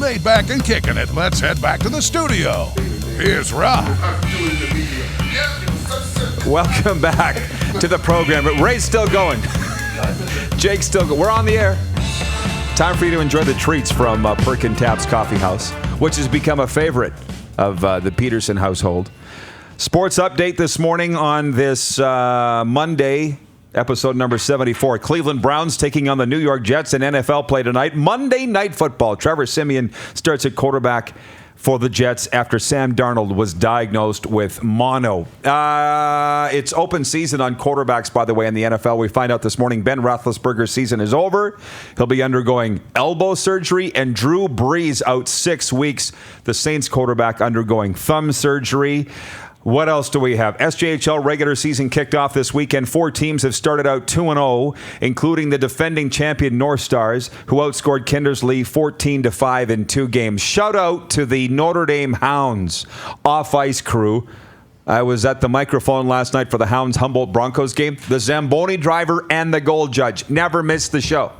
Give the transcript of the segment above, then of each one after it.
laid back and kicking it, let's head back to the studio. Here's Rob. Welcome back to the program. Ray's still going. Jake's still going. We're on the air. Time for you to enjoy the treats from Perkin Taps Coffee House, which has become a favorite of the Pedersen household. Sports update this morning on this Monday, episode number 74. Cleveland Browns taking on the New York Jets in NFL play tonight. Monday Night Football. Trevor Siemian starts at quarterback for the Jets after Sam Darnold was diagnosed with mono. It's open season on quarterbacks, by the way, in the NFL. We find out this morning Ben Roethlisberger's season is over. He'll be undergoing elbow surgery, and Drew Brees out 6 weeks. The Saints quarterback undergoing thumb surgery. What else do we have? SJHL regular season kicked off this weekend. 4 teams have started out 2-0, including the defending champion North Stars, who outscored Kindersley 14-5 in 2 games. Shout out to the Notre Dame Hounds off-ice crew. I was at the microphone last night for the Hounds Humboldt Broncos game. The Zamboni driver and the goal judge never missed the show.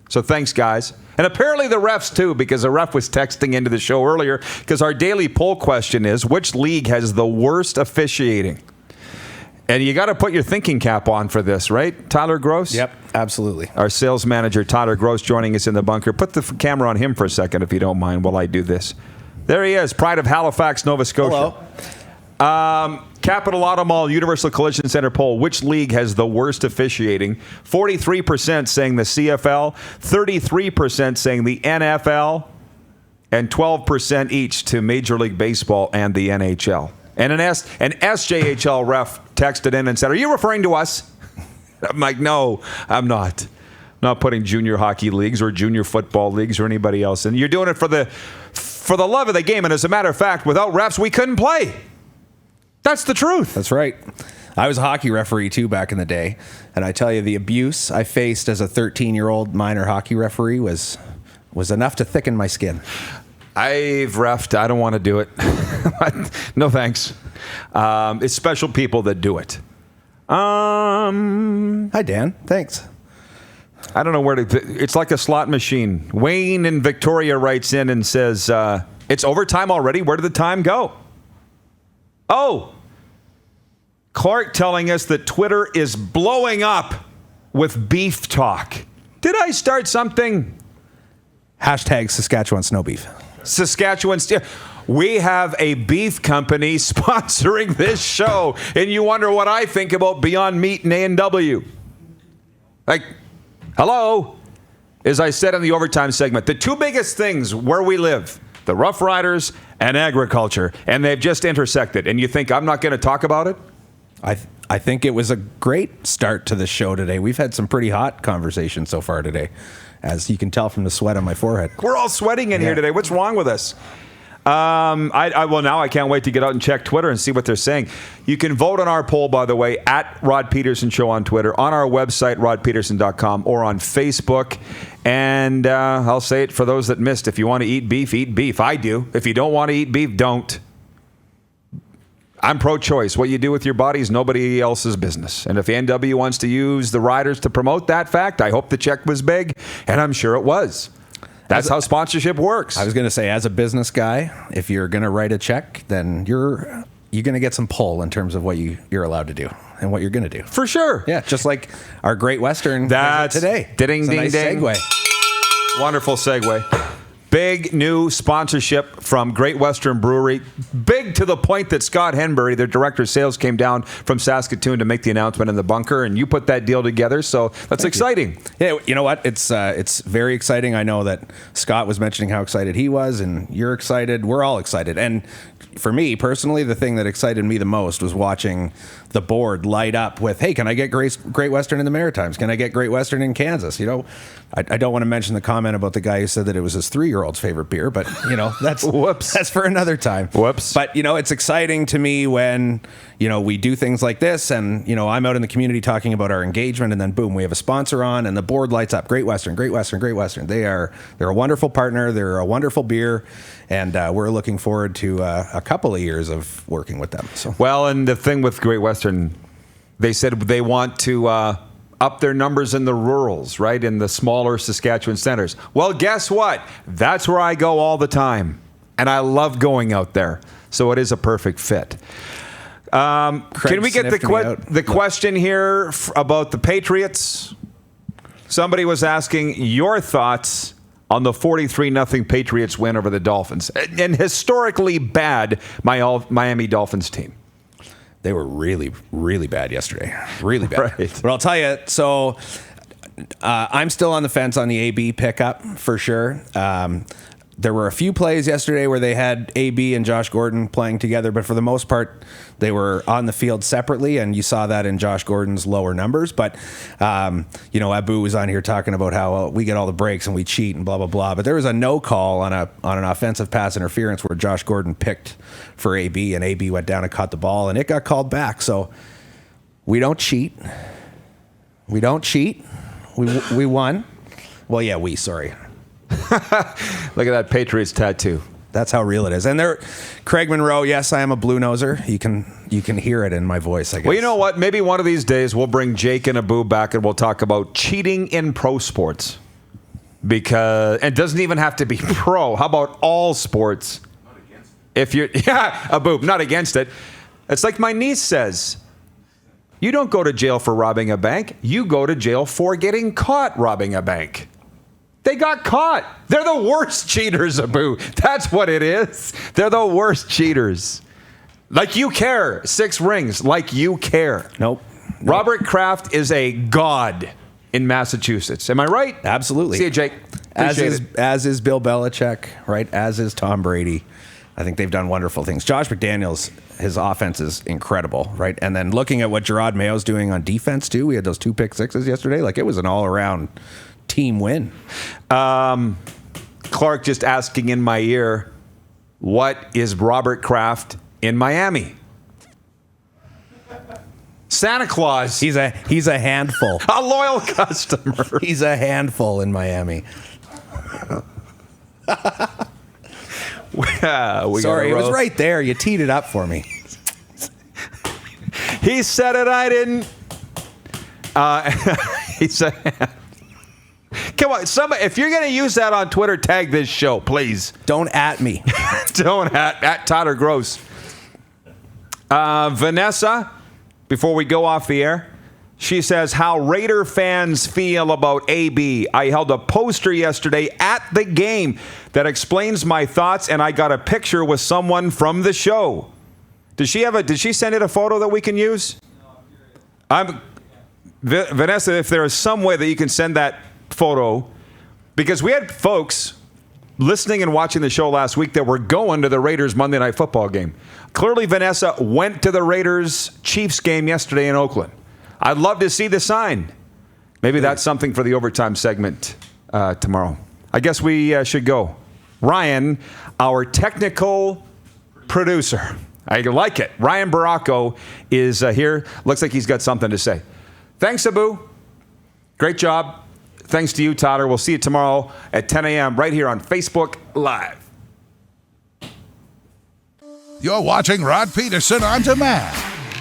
So thanks, guys. And apparently the refs, too, because a ref was texting into the show earlier, because our daily poll question is, which league has the worst officiating? And you got to put your thinking cap on for this, right? Tyler Grose? Yep, absolutely. Our sales manager, Tyler Grose, joining us in the bunker. Put the camera on him for a second, if you don't mind, while I do this. There he is, pride of Halifax, Nova Scotia. Hello. Capital Auto Mall Universal Collision Center poll. Which league has the worst officiating? 43% saying the CFL, 33% saying the NFL, and 12% each to Major League Baseball and the NHL. And an SJHL ref texted in and said, "Are you referring to us?" I'm like, "No, I'm not. Not putting junior hockey leagues or junior football leagues or anybody else in. You're doing it for the love of the game. And as a matter of fact, without refs, we couldn't play." That's the truth. That's right. I was a hockey referee, too, back in the day. And I tell you, the abuse I faced as a 13-year-old minor hockey referee was enough to thicken my skin. I've reffed. I don't want to do it. No thanks. It's special people that do it. Hi, Dan. Thanks. I don't know where to... It's like a slot machine. Wayne in Victoria writes in and says, it's overtime already? Where did the time go? Oh! Clark telling us that Twitter is blowing up with beef talk. Did I start something? Hashtag Saskatchewan Snow Beef. Saskatchewan. We have a beef company sponsoring this show, and you wonder what I think about Beyond Meat and A&W. Like, hello? As I said in the overtime segment, the 2 biggest things where we live, the Rough Riders and agriculture, and they've just intersected. And you think I'm not going to talk about it? I think it was a great start to the show today. We've had some pretty hot conversations so far today, as you can tell from the sweat on my forehead. We're all sweating in here today. What's wrong with us? Well, now I can't wait to get out and check Twitter and see what they're saying. You can vote on our poll, by the way, at Rod Pedersen Show on Twitter, on our website, rodpedersen.com, or on Facebook. And I'll say it for those that missed. If you want to eat beef, eat beef. I do. If you don't want to eat beef, don't. I'm pro-choice. What you do with your body is nobody else's business. And if the NW wants to use the riders to promote that fact, I hope the check was big, and I'm sure it was. That's how sponsorship works. I was going to say, as a business guy, if you're going to write a check, then you're going to get some pull in terms of what you're allowed to do and what you're going to do. For sure. Yeah, just like our Great Western today. Ding, it's a ding, nice ding. segue. Wonderful segue. Big new sponsorship from Great Western Brewery. Big to the point that Scott Henbury, their director of sales, came down from Saskatoon to make the announcement in the bunker, and you put that deal together, so that's exciting. Yeah, you know what? It's very exciting. I know that Scott was mentioning how excited he was, and you're excited. We're all excited. And for me, personally, the thing that excited me the most was watching the board light up with, hey, can I get Great Western in the Maritimes? Can I get Great Western in Kansas? You know, I don't want to mention the comment about the guy who said that it was his 3-year-old's favorite beer, but, you know, that's Whoops. That's for another time. Whoops. But, you know, it's exciting to me when, you know, we do things like this and, you know, I'm out in the community talking about our engagement and then boom, we have a sponsor on and the board lights up. Great Western, Great Western, Great Western. They're a wonderful partner. They're a wonderful beer. And we're looking forward to a couple of years of working with them. So. Well, and the thing with Great Western, they said they want to up their numbers in the rurals, right? In the smaller Saskatchewan centers. Well, guess what? That's where I go all the time. And I love going out there. So it is a perfect fit. Can we get the question here about the Patriots? Somebody was asking your thoughts on the 43-0 Patriots win over the Dolphins. An historically bad Miami Dolphins team. They were really, really bad yesterday. Really bad. Right. But I'll tell you, so I'm still on the fence on the AB pickup for sure. There were a few plays yesterday where they had AB and Josh Gordon playing together, but for the most part, they were on the field separately, and you saw that in Josh Gordon's lower numbers. But, Abu was on here talking about how we get all the breaks and we cheat and blah, blah, blah. But there was a no call on an offensive pass interference where Josh Gordon picked for AB, and AB went down and caught the ball, and it got called back. So we don't cheat. We don't cheat. We won. Well, yeah, sorry. Look at that Patriots tattoo. That's how real it is. And Craig Monroe, yes, I am a blue noser. You can hear it in my voice, I guess. Well, you know what? Maybe one of these days we'll bring Jake and Abu back and we'll talk about cheating in pro sports. Because it doesn't even have to be pro. How about all sports? Not against it. If you're Abu, not against it. It's like my niece says. You don't go to jail for robbing a bank. You go to jail for getting caught robbing a bank. They got caught. They're the worst cheaters, Abu. That's what it is. They're the worst cheaters. Like you care. 6 rings. Like you care. Nope. Robert Kraft is a god in Massachusetts. Am I right? Absolutely. See you, Jake. As is Bill Belichick, right? As is Tom Brady. I think they've done wonderful things. Josh McDaniels, his offense is incredible, right? And then looking at what Gerard Mayo's doing on defense, too. We had those 2 pick sixes yesterday. Like, it was an all-around team win. Clark just asking in my ear, what is Robert Kraft in Miami? Santa Claus. He's a handful. A loyal customer. He's a handful in Miami. Sorry, it was right there. You teed it up for me. He said it, I didn't. He said... Come on, if you're going to use that on Twitter, tag this show, please. Don't at me. Don't at Todd or Grose. Vanessa, before we go off the air, she says how Raider fans feel about AB. I held a poster yesterday at the game that explains my thoughts, and I got a picture with someone from the show. Did she send it a photo that we can use? Vanessa, if there is some way that you can send that photo, because we had folks listening and watching the show last week that were going to the Raiders Monday Night Football game. Clearly, Vanessa went to the Raiders Chiefs game yesterday in Oakland. I'd love to see the sign. Maybe that's something for the overtime segment tomorrow. I guess we should go. Ryan, our technical producer. I like it. Ryan Baracco is here. Looks like he's got something to say. Thanks, Abu. Great job. Thanks to you, Totter. We'll see you tomorrow at 10 a.m. right here on Facebook Live. You're watching Rod Pedersen On Demand.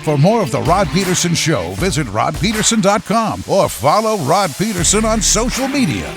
For more of The Rod Pedersen Show, visit rodpedersen.com or follow Rod Pedersen on social media.